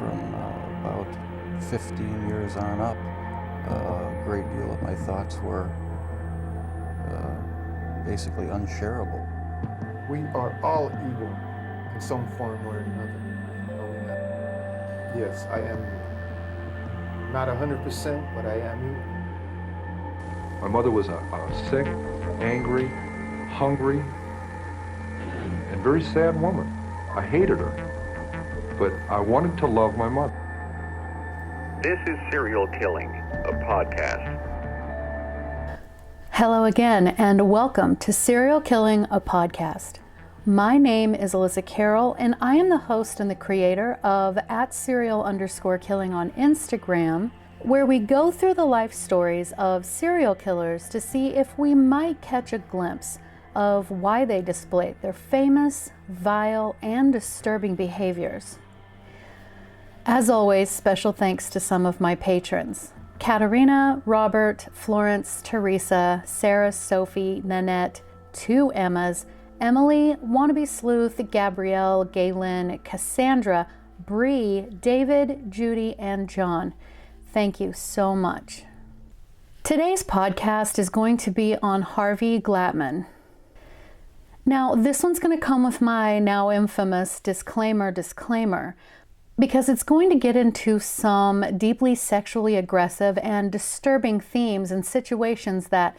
from about 15 years on up, a great deal of my thoughts were basically unshareable. We are all evil in some form or another. Yes, I am not 100%, but I am evil. My mother was a sick, angry, hungry, and very sad woman. I hated her, but I wanted to love my mother. This is Serial Killing, a podcast. Hello again, and welcome to Serial Killing, a podcast. My name is Alyssa Carroll, and I am the host and the creator of @serial_killing on Instagram, where we go through the life stories of serial killers to see if we might catch a glimpse of why they displayed their famous, vile, and disturbing behaviors. As always, special thanks to some of my patrons: Katerina, Robert, Florence, Teresa, Sarah, Sophie, Nanette, 2 Emmas, Emily, Wannabe Sleuth, Gabrielle, Galen, Cassandra, Bree, David, Judy, and John. Thank you so much. Today's podcast is going to be on Harvey Glatman. Now, this one's going to come with my now infamous disclaimer, because it's going to get into some deeply sexually aggressive and disturbing themes and situations that,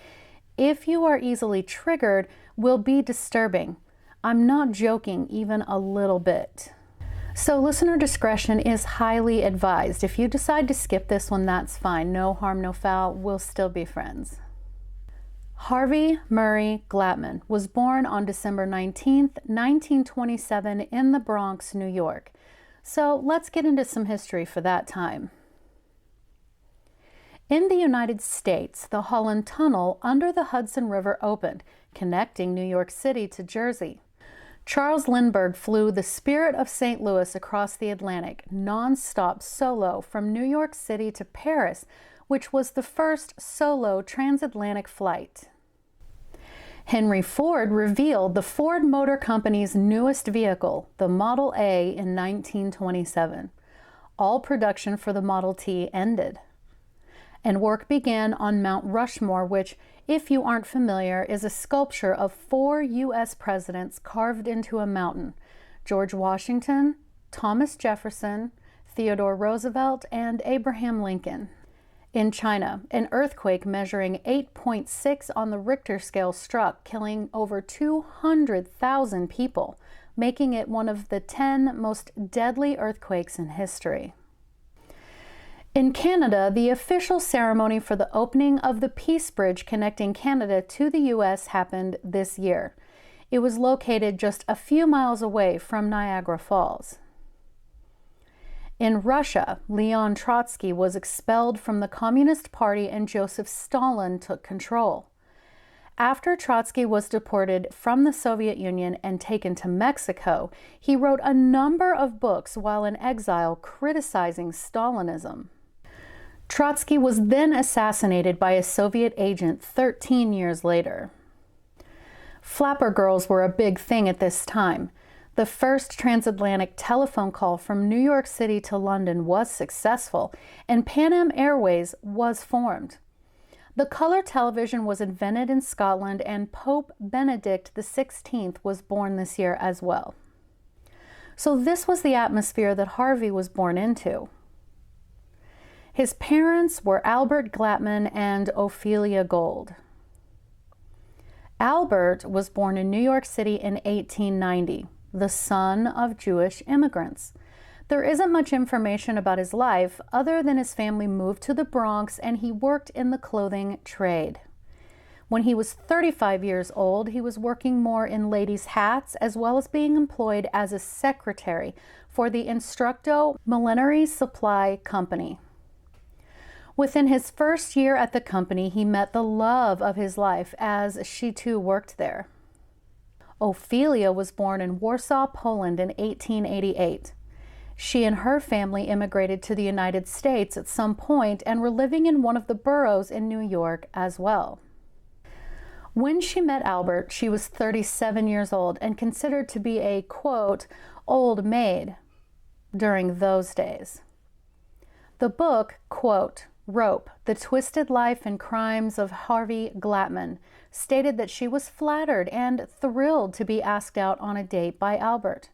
if you are easily triggered, will be disturbing. I'm not joking even a little bit. So listener discretion is highly advised. If you decide to skip this one, that's fine. No harm, no foul. We'll still be friends. Harvey Murray Glatman was born on December 19th, 1927 in the Bronx, New York. So let's get into some history for that time. In the United States, the Holland Tunnel under the Hudson River opened, connecting New York City to Jersey. Charles Lindbergh flew the Spirit of St. Louis across the Atlantic, non-stop solo from New York City to Paris, which was the first solo transatlantic flight. Henry Ford revealed the Ford Motor Company's newest vehicle, the Model A, in 1927. All production for the Model T ended, and work began on Mount Rushmore, which, if you aren't familiar, is a sculpture of 4 U.S. presidents carved into a mountain: George Washington, Thomas Jefferson, Theodore Roosevelt, and Abraham Lincoln. In China, an earthquake measuring 8.6 on the Richter scale struck, killing over 200,000 people, making it one of the 10 most deadly earthquakes in history. In Canada, the official ceremony for the opening of the Peace Bridge connecting Canada to the U.S. happened this year. It was located just a few miles away from Niagara Falls. In Russia, Leon Trotsky was expelled from the Communist Party and Joseph Stalin took control. After Trotsky was deported from the Soviet Union and taken to Mexico, he wrote a number of books while in exile criticizing Stalinism. Trotsky was then assassinated by a Soviet agent 13 years later. Flapper girls were a big thing at this time. The first transatlantic telephone call from New York City to London was successful, and Pan Am Airways was formed. The color television was invented in Scotland, and Pope Benedict XVI was born this year as well. So this was the atmosphere that Harvey was born into. His parents were Albert Glatman and Ophelia Gold. Albert was born in New York City in 1890, the son of Jewish immigrants. There isn't much information about his life other than his family moved to the Bronx and he worked in the clothing trade. When he was 35 years old, he was working more in ladies' hats as well as being employed as a secretary for the Instructo Millinery Supply Company. Within his first year at the company, he met the love of his life as she too worked there. Ophelia was born in Warsaw, Poland in 1888. She and her family immigrated to the United States at some point and were living in one of the boroughs in New York as well. When she met Albert, she was 37 years old and considered to be a, quote, old maid. during those days. The book, quote, Rope, The Twisted Life and Crimes of Harvey Glatman, stated that she was flattered and thrilled to be asked out on a date by Albert.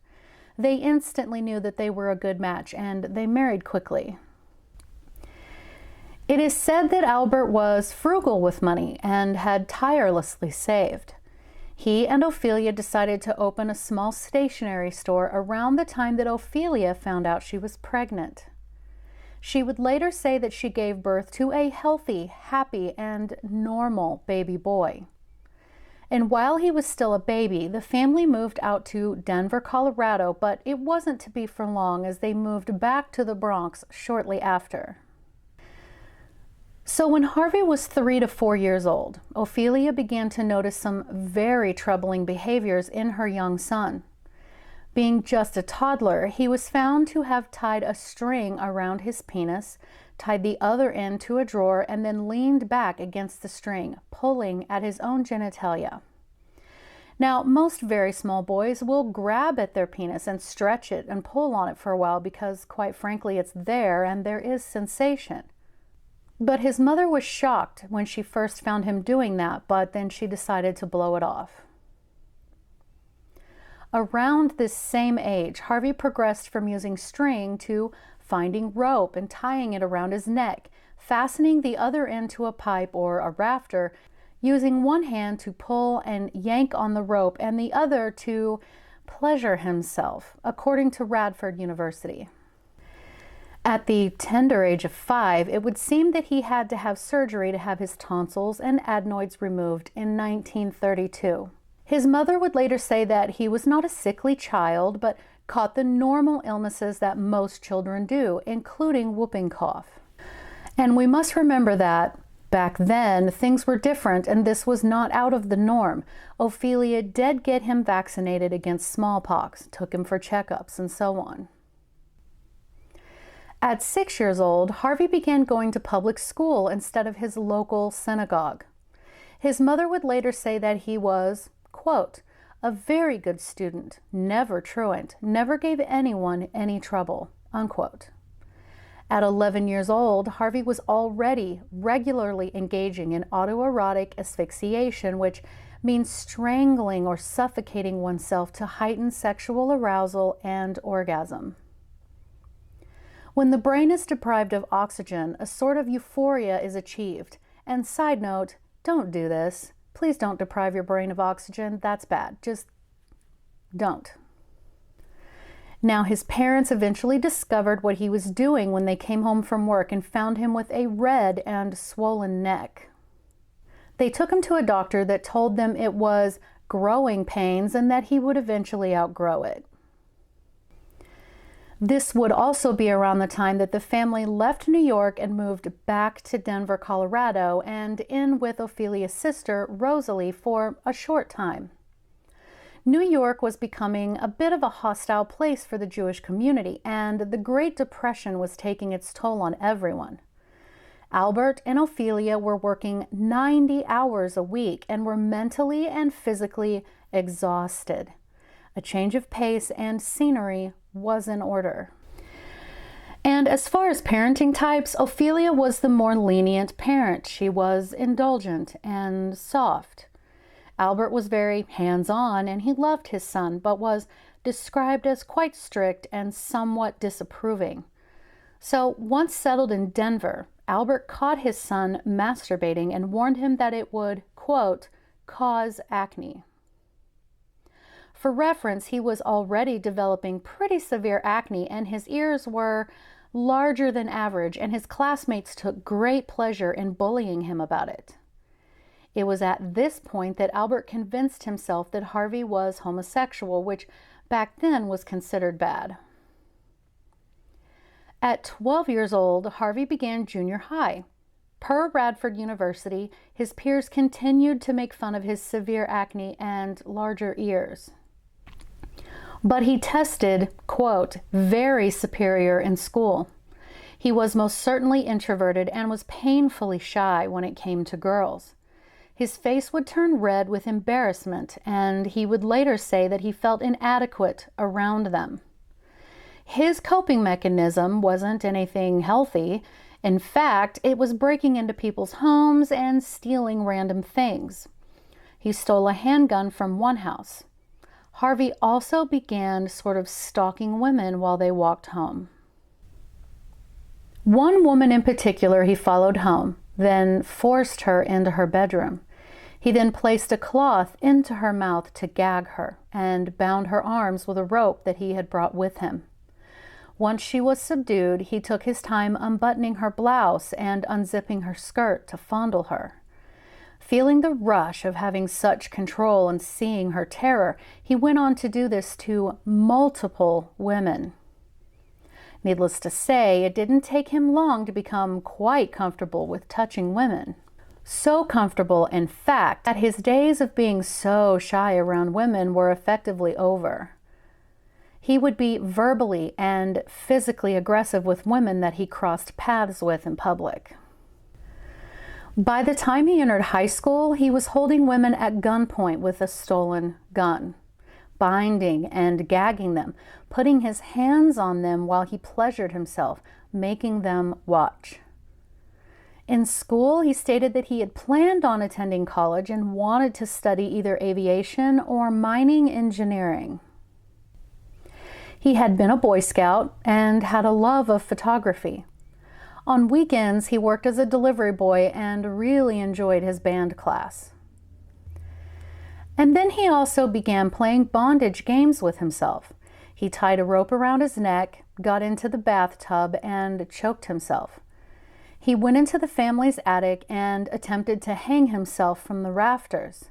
They instantly knew that they were a good match, and they married quickly. It is said that Albert was frugal with money and had tirelessly saved. He and Ophelia decided to open a small stationery store around the time that Ophelia found out she was pregnant. She would later say that she gave birth to a healthy, happy, and normal baby boy. And while he was still a baby, the family moved out to Denver, Colorado, but it wasn't to be for long as they moved back to the Bronx shortly after. So when Harvey was 3 to 4 years old, Ophelia began to notice some very troubling behaviors in her young son. Being just a toddler, he was found to have tied a string around his penis, tied the other end to a drawer, and then leaned back against the string, pulling at his own genitalia. Now, most very small boys will grab at their penis and stretch it and pull on it for a while because, quite frankly, it's there and there is sensation. But his mother was shocked when she first found him doing that, but then she decided to blow it off. Around this same age, Harvey progressed from using string to finding rope and tying it around his neck, fastening the other end to a pipe or a rafter, using one hand to pull and yank on the rope and the other to pleasure himself, according to Radford University. At the tender age of 5, it would seem that he had to have surgery to have his tonsils and adenoids removed in 1932. His mother would later say that he was not a sickly child, but caught the normal illnesses that most children do, including whooping cough. And we must remember that back then, things were different, and this was not out of the norm. Ophelia did get him vaccinated against smallpox, took him for checkups, and so on. At 6 years old, Harvey began going to public school instead of his local synagogue. His mother would later say that he was, quote, a very good student, never truant, never gave anyone any trouble, unquote. At 11 years old, Harvey was already regularly engaging in autoerotic asphyxiation, which means strangling or suffocating oneself to heighten sexual arousal and orgasm. When the brain is deprived of oxygen, a sort of euphoria is achieved. And side note, don't do this. Please don't deprive your brain of oxygen. That's bad. Just don't. Now, his parents eventually discovered what he was doing when they came home from work and found him with a red and swollen neck. They took him to a doctor that told them it was growing pains and that he would eventually outgrow it. This would also be around the time that the family left New York and moved back to Denver, Colorado, and in with Ophelia's sister, Rosalie, for a short time. New York was becoming a bit of a hostile place for the Jewish community, and the Great Depression was taking its toll on everyone. Albert and Ophelia were working 90 hours a week and were mentally and physically exhausted. A change of pace and scenery was in order. And as far as parenting types, Ophelia was the more lenient parent. She was indulgent and soft. Albert was very hands-on and he loved his son, but was described as quite strict and somewhat disapproving. So once settled in Denver, Albert caught his son masturbating and warned him that it would, quote, cause acne. For reference, he was already developing pretty severe acne and his ears were larger than average, and his classmates took great pleasure in bullying him about it. It was at this point that Albert convinced himself that Harvey was homosexual, which back then was considered bad. At 12 years old, Harvey began junior high. Per Radford University, his peers continued to make fun of his severe acne and larger ears. But he tested, quote, very superior in school. He was most certainly introverted and was painfully shy when it came to girls. His face would turn red with embarrassment, and he would later say that he felt inadequate around them. His coping mechanism wasn't anything healthy. In fact, it was breaking into people's homes and stealing random things. He stole a handgun from one house. Harvey also began sort of stalking women while they walked home. One woman in particular he followed home, then forced her into her bedroom. He then placed a cloth into her mouth to gag her and bound her arms with a rope that he had brought with him. Once she was subdued, he took his time unbuttoning her blouse and unzipping her skirt to fondle her. Feeling the rush of having such control and seeing her terror, he went on to do this to multiple women. Needless to say, it didn't take him long to become quite comfortable with touching women. So comfortable, in fact, that his days of being so shy around women were effectively over. He would be verbally and physically aggressive with women that he crossed paths with in public. By the time he entered high school, he was holding women at gunpoint with a stolen gun, binding and gagging them, putting his hands on them while he pleasured himself, making them watch. In school, he stated that he had planned on attending college and wanted to study either aviation or mining engineering. He had been a Boy Scout and had a love of photography. On weekends, he worked as a delivery boy and really enjoyed his band class. And then he also began playing bondage games with himself. He tied a rope around his neck, got into the bathtub, and choked himself. He went into the family's attic and attempted to hang himself from the rafters.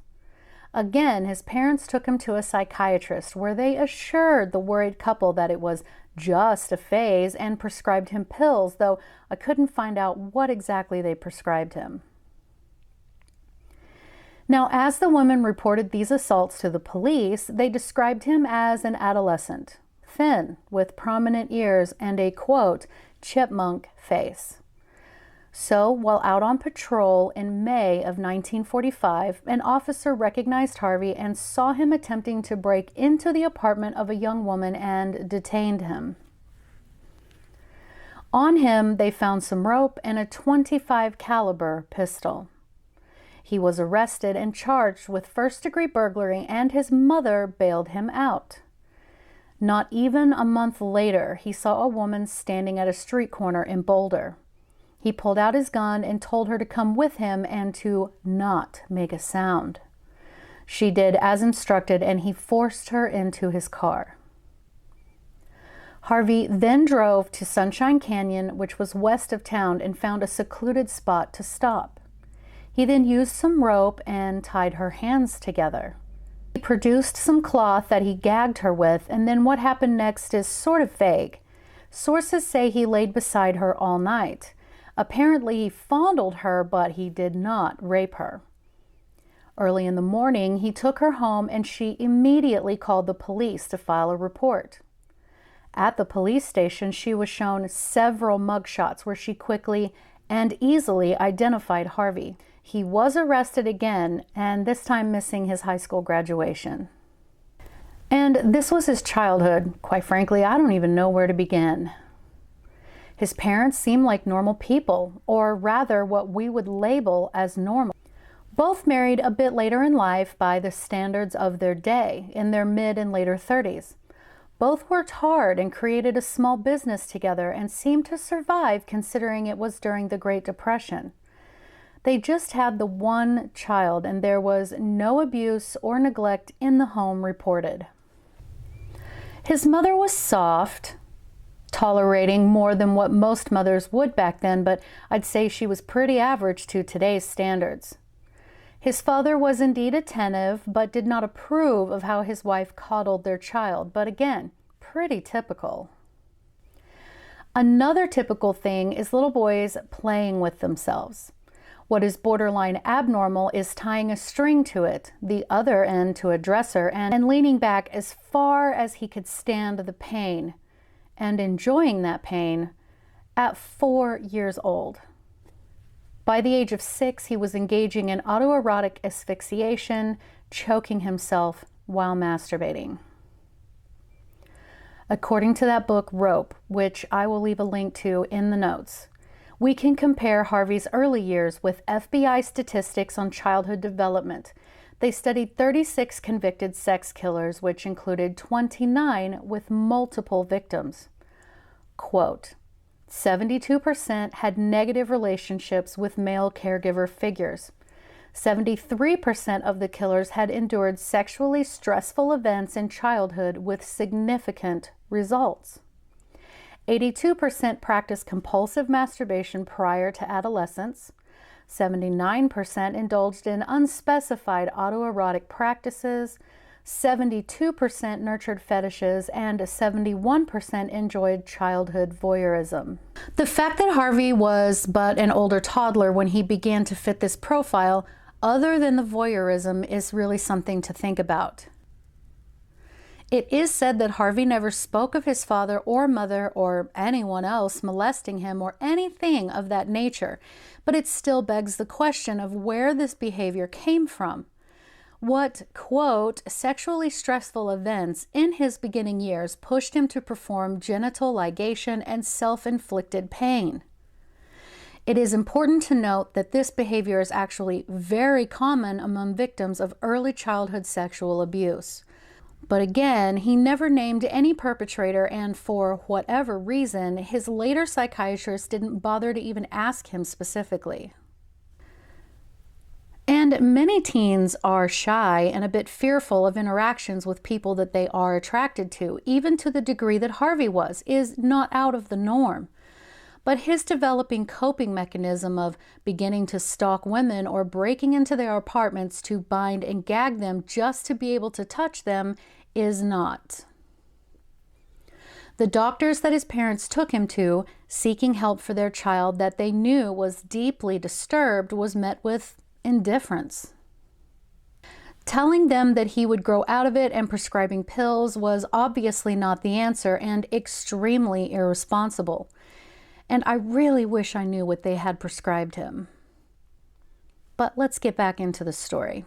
Again, his parents took him to a psychiatrist where they assured the worried couple that it was just a phase and prescribed him pills, though I couldn't find out what exactly they prescribed him. Now, as the women reported these assaults to the police, they described him as an adolescent, thin, with prominent ears and a, quote, chipmunk face. So, while out on patrol in May of 1945, an officer recognized Harvey and saw him attempting to break into the apartment of a young woman and detained him. On him, they found some rope and a .25 caliber pistol. He was arrested and charged with first-degree burglary, and his mother bailed him out. Not even a month later, he saw a woman standing at a street corner in Boulder. He pulled out his gun and told her to come with him and to not make a sound. She did as instructed, and he forced her into his car. Harvey then drove to Sunshine Canyon, which was west of town, and found a secluded spot to stop. He then used some rope and tied her hands together. He produced some cloth that he gagged her with, and then what happened next is sort of vague. Sources say he laid beside her all night. Apparently, he fondled her, but he did not rape her. Early in the morning, he took her home and she immediately called the police to file a report. At the police station, she was shown several mugshots where she quickly and easily identified Harvey. He was arrested again, and this time missing his high school graduation. And this was his childhood. Quite frankly, I don't even know where to begin. His parents seemed like normal people, or rather what we would label as normal. Both married a bit later in life by the standards of their day, in their mid and later 30s. Both worked hard and created a small business together and seemed to survive considering it was during the Great Depression. They just had the one child, and there was no abuse or neglect in the home reported. His mother was soft, tolerating more than what most mothers would back then, but I'd say she was pretty average to today's standards. His father was indeed attentive, but did not approve of how his wife coddled their child, but again, pretty typical. Another typical thing is little boys playing with themselves. What is borderline abnormal is tying a string to it, the other end to a dresser, and leaning back as far as he could stand the pain, and enjoying that pain at 4 years old. By the age of 6, he was engaging in autoerotic asphyxiation, choking himself while masturbating. According to that book, Rope, which I will leave a link to in the notes, we can compare Harvey's early years with FBI statistics on childhood development. They studied 36 convicted sex killers, which included 29 with multiple victims. Quote, 72% had negative relationships with male caregiver figures. 73% of the killers had endured sexually stressful events in childhood with significant results. 82% practiced compulsive masturbation prior to adolescence. 79% indulged in unspecified autoerotic practices. 72% nurtured fetishes, and 71% enjoyed childhood voyeurism. The fact that Harvey was but an older toddler when he began to fit this profile, other than the voyeurism, is really something to think about. It is said that Harvey never spoke of his father or mother or anyone else molesting him or anything of that nature, but it still begs the question of where this behavior came from. What, quote, sexually stressful events in his beginning years pushed him to perform genital ligation and self-inflicted pain? It is important to note that this behavior is actually very common among victims of early childhood sexual abuse. But again, he never named any perpetrator, and for whatever reason, his later psychiatrist didn't bother to even ask him specifically. And many teens are shy and a bit fearful of interactions with people that they are attracted to, even to the degree that Harvey is not out of the norm. But his developing coping mechanism of beginning to stalk women or breaking into their apartments to bind and gag them just to be able to touch them is not. The doctors that his parents took him to, seeking help for their child that they knew was deeply disturbed, was met with indifference. Telling them that he would grow out of it and prescribing pills was obviously not the answer and extremely irresponsible. And I really wish I knew what they had prescribed him. But let's get back into the story.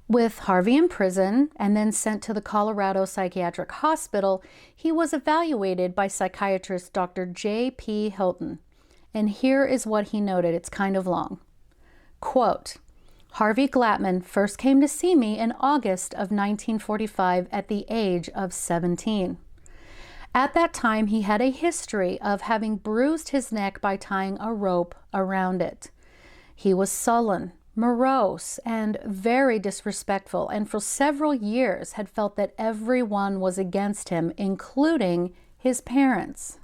With Harvey in prison and then sent to the Colorado Psychiatric Hospital, he was evaluated by psychiatrist Dr. J.P. Hilton. And here is what he noted. It's kind of long. Quote, Harvey Glatman first came to see me in August of 1945 at the age of 17. At that time, he had a history of having bruised his neck by tying a rope around it. He was sullen, morose, and very disrespectful, and for several years had felt that everyone was against him, including his parents.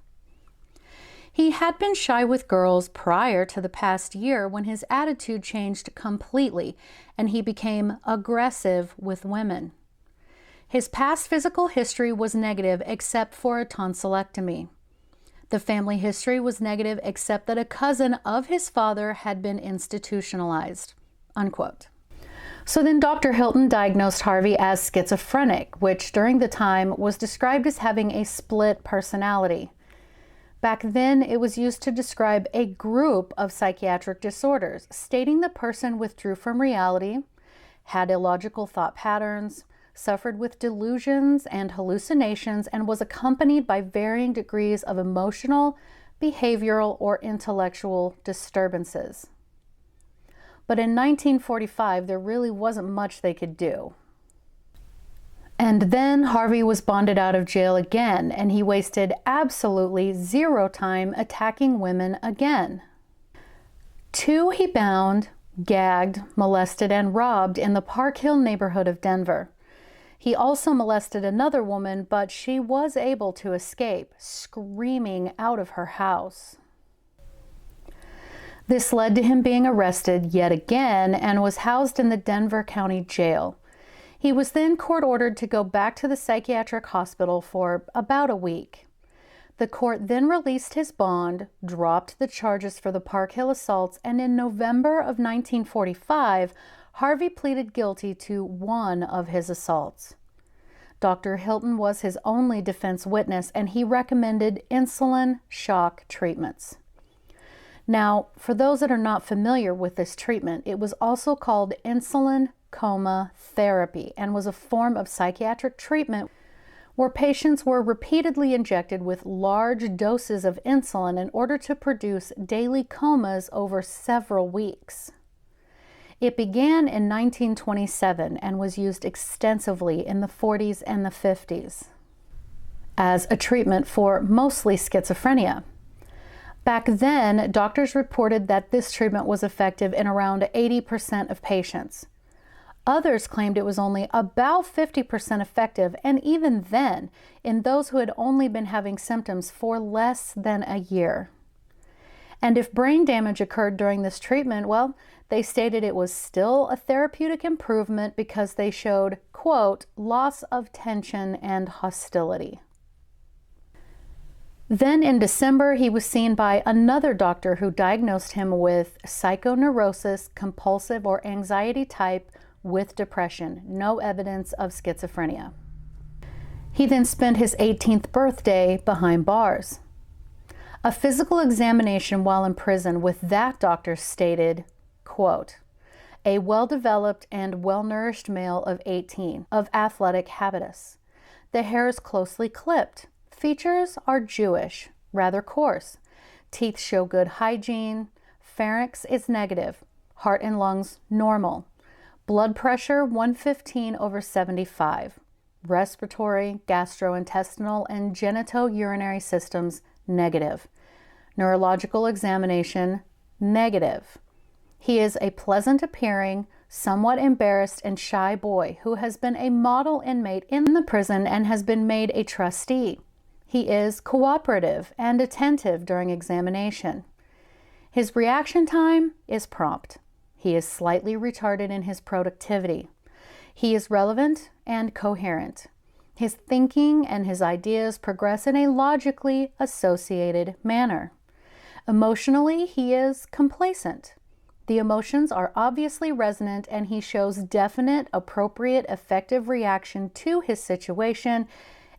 He had been shy with girls prior to the past year when his attitude changed completely and he became aggressive with women. His past physical history was negative except for a tonsillectomy. The family history was negative except that a cousin of his father had been institutionalized, unquote. So then Dr. Hilton diagnosed Harvey as schizophrenic, which during the time was described as having a split personality. Back then, it was used to describe a group of psychiatric disorders, stating the person withdrew from reality, had illogical thought patterns, suffered with delusions and hallucinations, and was accompanied by varying degrees of emotional, behavioral, or intellectual disturbances. But in 1945, there really wasn't much they could do. And then Harvey was bonded out of jail again, and he wasted absolutely zero time attacking women again. 2 he bound, gagged, molested, and robbed in the Park Hill neighborhood of Denver. He also molested another woman, but she was able to escape, screaming out of her house. This led to him being arrested yet again and was housed in the Denver County Jail. He was then court-ordered to go back to the psychiatric hospital for about a week. The court then released his bond, dropped the charges for the Park Hill assaults, and in November of 1945, Harvey pleaded guilty to one of his assaults. Dr. Hilton was his only defense witness, and he recommended insulin shock treatments. Now, for those that are not familiar with this treatment, it was also called insulin coma therapy and was a form of psychiatric treatment where patients were repeatedly injected with large doses of insulin in order to produce daily comas over several weeks. It began in 1927 and was used extensively in the 40s and the 50s as a treatment for mostly schizophrenia. Back then, doctors reported that this treatment was effective in around 80% of patients. Others claimed it was only about 50% effective, and even then, in those who had only been having symptoms for less than a year. And if brain damage occurred during this treatment, well, they stated it was still a therapeutic improvement because they showed, quote, loss of tension and hostility. Then in December, he was seen by another doctor who diagnosed him with psychoneurosis, compulsive or anxiety type with depression, no evidence of schizophrenia. He then spent his 18th birthday behind bars. A physical examination while in prison with that doctor stated, quote, a well-developed and well-nourished male of 18, of athletic habitus. The hair is closely clipped. Features are Jewish, rather coarse. Teeth show good hygiene. Pharynx is negative. Heart and lungs normal. Blood pressure 115/75. Respiratory, gastrointestinal, and genitourinary systems negative. Neurological examination negative. He is a pleasant appearing, somewhat embarrassed and shy boy who has been a model inmate in the prison and has been made a trustee. He is cooperative and attentive during examination. His reaction time is prompt. He is slightly retarded in his productivity. He is relevant and coherent. His thinking and his ideas progress in a logically associated manner. Emotionally, he is complacent. The emotions are obviously resonant and he shows definite, appropriate, effective reaction to his situation.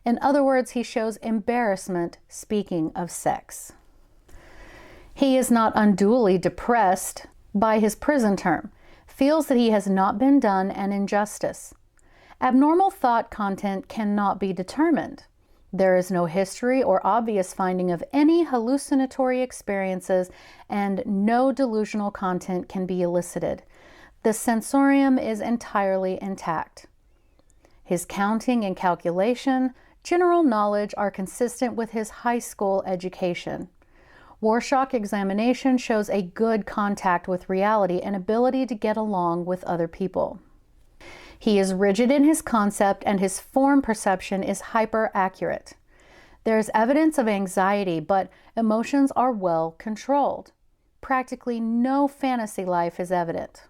In other words, he shows embarrassment, speaking of sex. He is not unduly depressed by his prison term, feels that he has not been done an injustice. Abnormal thought content cannot be determined. There is no history or obvious finding of any hallucinatory experiences, and no delusional content can be elicited. The sensorium is entirely intact. His counting and calculation, general knowledge are consistent with his high school education. Rorschach examination shows a good contact with reality and ability to get along with other people. He is rigid in his concept and his form perception is hyper-accurate. There is evidence of anxiety, but emotions are well controlled. Practically no fantasy life is evident.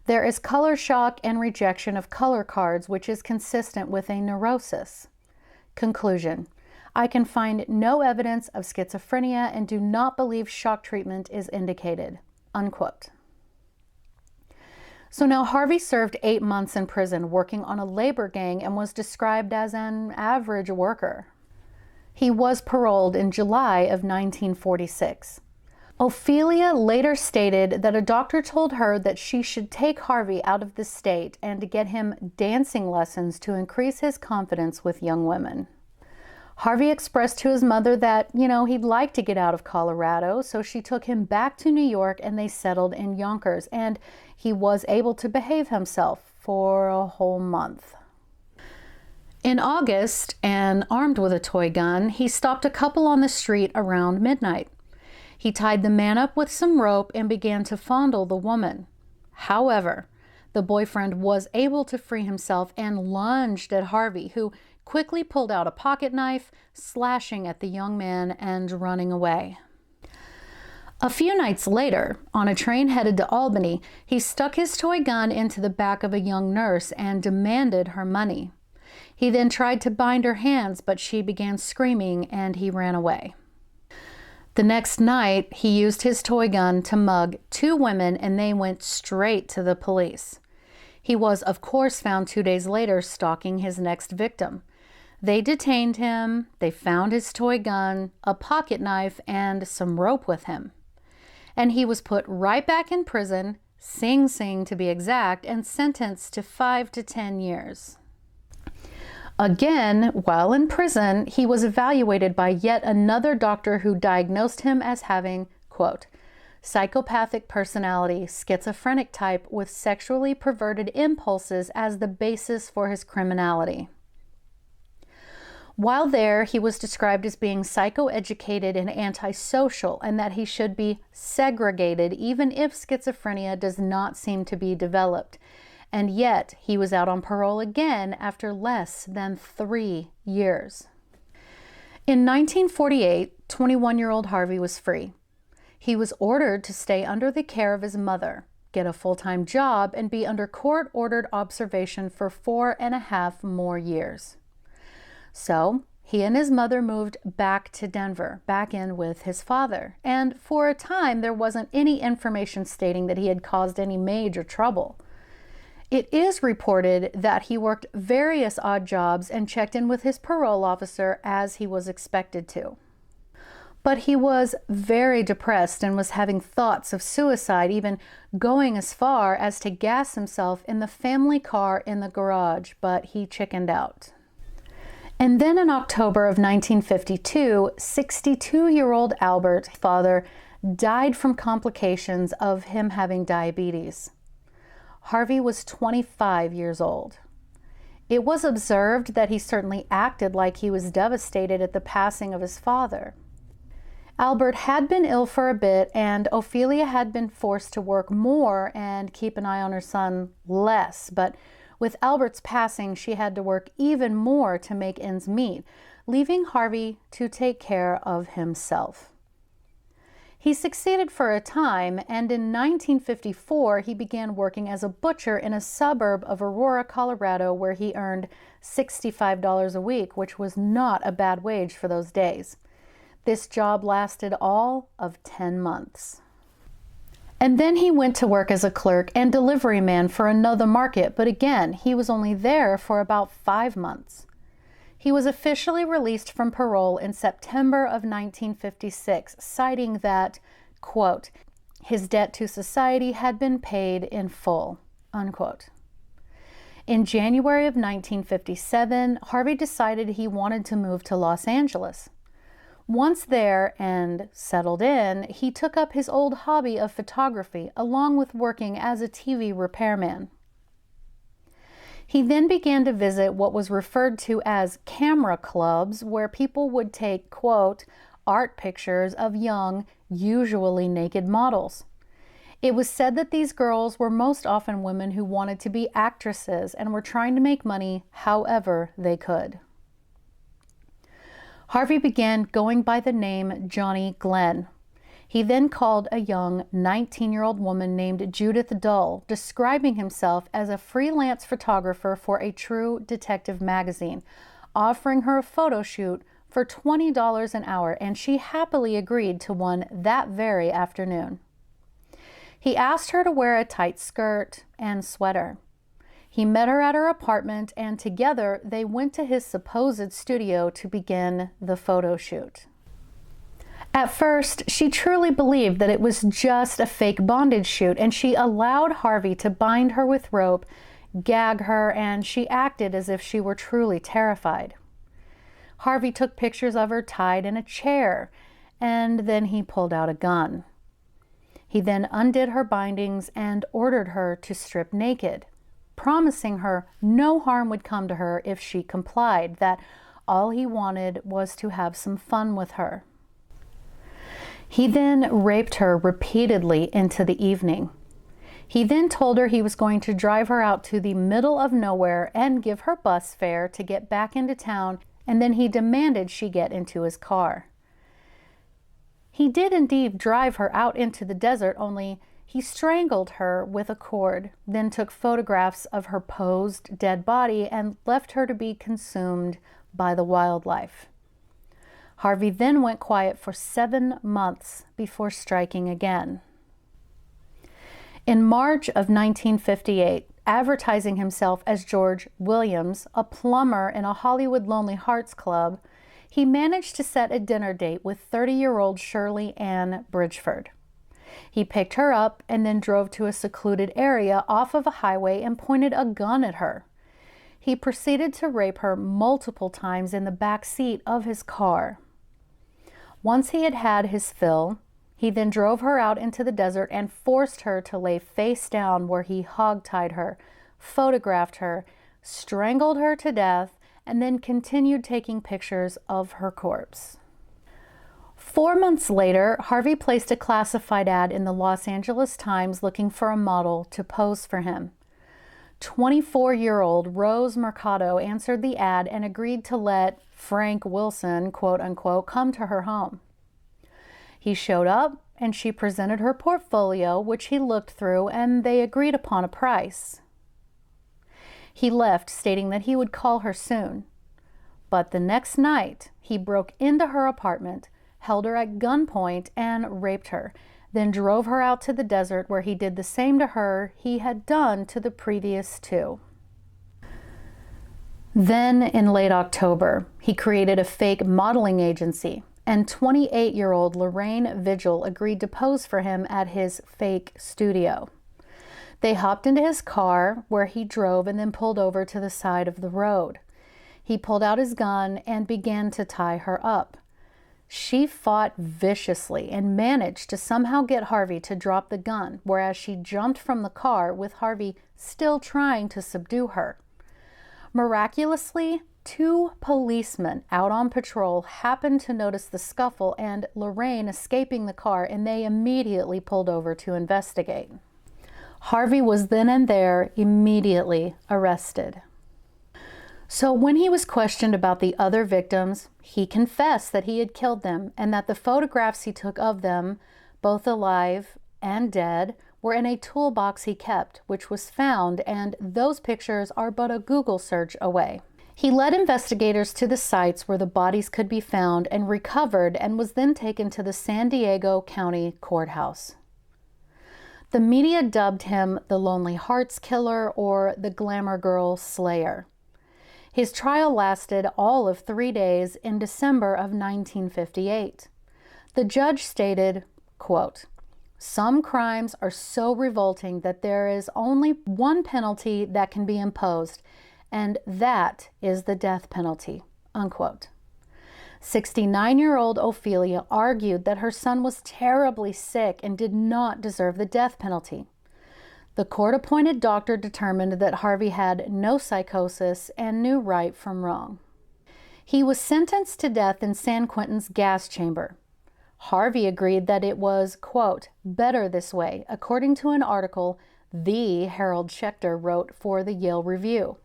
There is color shock and rejection of color cards, which is consistent with a neurosis. Conclusion: I can find no evidence of schizophrenia and do not believe shock treatment is indicated. Unquote. So now Harvey served 8 months in prison working on a labor gang and was described as an average worker. He was paroled in July of 1946. Ophelia later stated that a doctor told her that she should take Harvey out of the state and to get him dancing lessons to increase his confidence with young women. Harvey expressed to his mother that, he'd like to get out of Colorado, so she took him back to New York and they settled in Yonkers, and he was able to behave himself for a whole month. In August, and armed with a toy gun, he stopped a couple on the street around midnight. He tied the man up with some rope and began to fondle the woman. However, the boyfriend was able to free himself and lunged at Harvey, who quickly pulled out a pocket knife, slashing at the young man and running away. A few nights later, on a train headed to Albany, he stuck his toy gun into the back of a young nurse and demanded her money. He then tried to bind her hands, but she began screaming and he ran away. The next night, he used his toy gun to mug 2 women and they went straight to the police. He was, of course, found 2 days later stalking his next victim. They detained him, they found his toy gun, a pocket knife, and some rope with him. And he was put right back in prison, Sing Sing to be exact, and sentenced to 5 to 10 years. Again, while in prison, he was evaluated by yet another doctor who diagnosed him as having, quote, psychopathic personality, schizophrenic type with sexually perverted impulses as the basis for his criminality. While there, he was described as being psychoeducated and antisocial, and that he should be segregated even if schizophrenia does not seem to be developed. And yet, he was out on parole again after less than 3 years. In 1948, 21-year-old Harvey was free. He was ordered to stay under the care of his mother, get a full-time job, and be under court-ordered observation for 4.5 more years. So, he and his mother moved back to Denver, back in with his father. And for a time, there wasn't any information stating that he had caused any major trouble. It is reported that he worked various odd jobs and checked in with his parole officer as he was expected to. But he was very depressed and was having thoughts of suicide, even going as far as to gas himself in the family car in the garage, but he chickened out. And then in October of 1952, 62-year-old Albert's father died from complications of him having diabetes. Harvey was 25 years old. It was observed that he certainly acted like he was devastated at the passing of his father. Albert had been ill for a bit, and Ophelia had been forced to work more and keep an eye on her son less, but with Albert's passing, she had to work even more to make ends meet, leaving Harvey to take care of himself. He succeeded for a time, and in 1954, he began working as a butcher in a suburb of Aurora, Colorado, where he earned $65 a week, which was not a bad wage for those days. This job lasted all of 10 months. And then he went to work as a clerk and delivery man for another market, but again, he was only there for about 5 months. He was officially released from parole in September of 1956, citing that, quote, his debt to society had been paid in full, unquote. In January of 1957, Harvey decided he wanted to move to Los Angeles. Once there and settled in, he took up his old hobby of photography, along with working as a TV repairman. He then began to visit what was referred to as camera clubs, where people would take, quote, art pictures of young, usually naked models. It was said that these girls were most often women who wanted to be actresses and were trying to make money however they could. Harvey began going by the name Johnny Glenn. He then called a young 19-year-old woman named Judith Dull, describing himself as a freelance photographer for a True Detective magazine, offering her a photo shoot for $20 an hour, and she happily agreed to one that very afternoon. He asked her to wear a tight skirt and sweater. He met her at her apartment, and together they went to his supposed studio to begin the photo shoot. At first, she truly believed that it was just a fake bondage shoot, and she allowed Harvey to bind her with rope, gag her, and she acted as if she were truly terrified. Harvey took pictures of her tied in a chair, and then he pulled out a gun. He then undid her bindings and ordered her to strip naked, promising her no harm would come to her if she complied, that all he wanted was to have some fun with her. He then raped her repeatedly into the evening. He then told her he was going to drive her out to the middle of nowhere and give her bus fare to get back into town, and then he demanded she get into his car. He did indeed drive her out into the desert, only he strangled her with a cord, then took photographs of her posed dead body and left her to be consumed by the wildlife. Harvey then went quiet for 7 months before striking again. In March of 1958, advertising himself as George Williams, a plumber in a Hollywood Lonely Hearts Club, he managed to set a dinner date with 30-year-old Shirley Ann Bridgeford. He picked her up and then drove to a secluded area off of a highway and pointed a gun at her. He proceeded to rape her multiple times in the back seat of his car. Once he had had his fill, he then drove her out into the desert and forced her to lay face down, where he hogtied her, photographed her, strangled her to death, and then continued taking pictures of her corpse. 4 months later, Harvey placed a classified ad in the Los Angeles Times looking for a model to pose for him. 24-year-old Rose Mercado answered the ad and agreed to let Frank Wilson, quote unquote, come to her home. He showed up and she presented her portfolio, which he looked through, and they agreed upon a price. He left, stating that he would call her soon. But the next night, he broke into her apartment, held her at gunpoint, and raped her, then drove her out to the desert, where he did the same to her he had done to the previous two. Then, in late October, he created a fake modeling agency, and 28-year-old Lorraine Vigil agreed to pose for him at his fake studio. They hopped into his car, where he drove, and then pulled over to the side of the road. He pulled out his gun and began to tie her up. She fought viciously and managed to somehow get Harvey to drop the gun, whereas she jumped from the car, with Harvey still trying to subdue her. Miraculously, 2 policemen out on patrol happened to notice the scuffle and Lorraine escaping the car, and they immediately pulled over to investigate. Harvey was then and there immediately arrested. So when he was questioned about the other victims, he confessed that he had killed them and that the photographs he took of them, both alive and dead, were in a toolbox he kept, which was found, and those pictures are but a Google search away. He led investigators to the sites where the bodies could be found and recovered, and was then taken to the San Diego County Courthouse. The media dubbed him the Lonely Hearts Killer or the Glamour Girl Slayer. His trial lasted all of 3 days in December of 1958. The judge stated, quote, "Some crimes are so revolting that there is only one penalty that can be imposed, and that is the death penalty," unquote. 69-year-old Ophelia argued that her son was terribly sick and did not deserve the death penalty. The court-appointed doctor determined that Harvey had no psychosis and knew right from wrong. He was sentenced to death in San Quentin's gas chamber. Harvey agreed that it was, quote, "better this way," according to an article the Harold Schechter wrote for the Yale Review.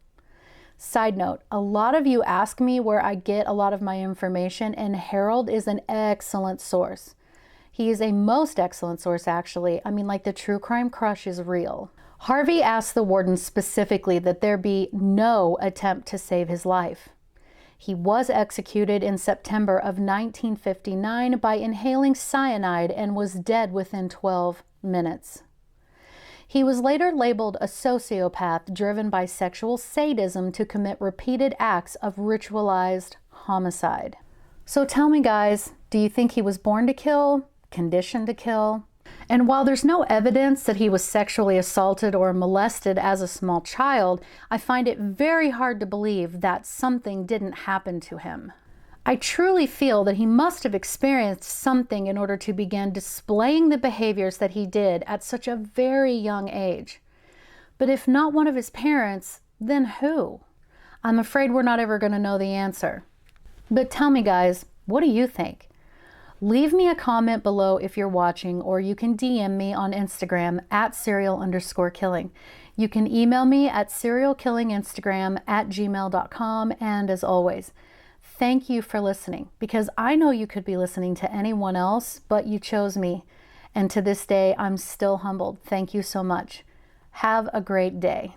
Side note, a lot of you ask me where I get a lot of my information, and Harold is an excellent source. He is a most excellent source, actually. I mean, like, the true crime crush is real. Harvey asked the warden specifically that there be no attempt to save his life. He was executed in September of 1959 by inhaling cyanide and was dead within 12 minutes. He was later labeled a sociopath driven by sexual sadism to commit repeated acts of ritualized homicide. So tell me, guys, do you think he was born to kill? Conditioned to kill? And while there's no evidence that he was sexually assaulted or molested as a small child, I find it very hard to believe that something didn't happen to him. I truly feel that he must have experienced something in order to begin displaying the behaviors that he did at such a very young age. But if not one of his parents, then who? I'm afraid we're not ever going to know the answer. But tell me, guys, what do you think? Leave me a comment below if you're watching, or you can DM me on Instagram at serial_killing. You can email me at serialkillinginstagram@gmail.com. And as always, thank you for listening, because I know you could be listening to anyone else, but you chose me. And to this day, I'm still humbled. Thank you so much. Have a great day.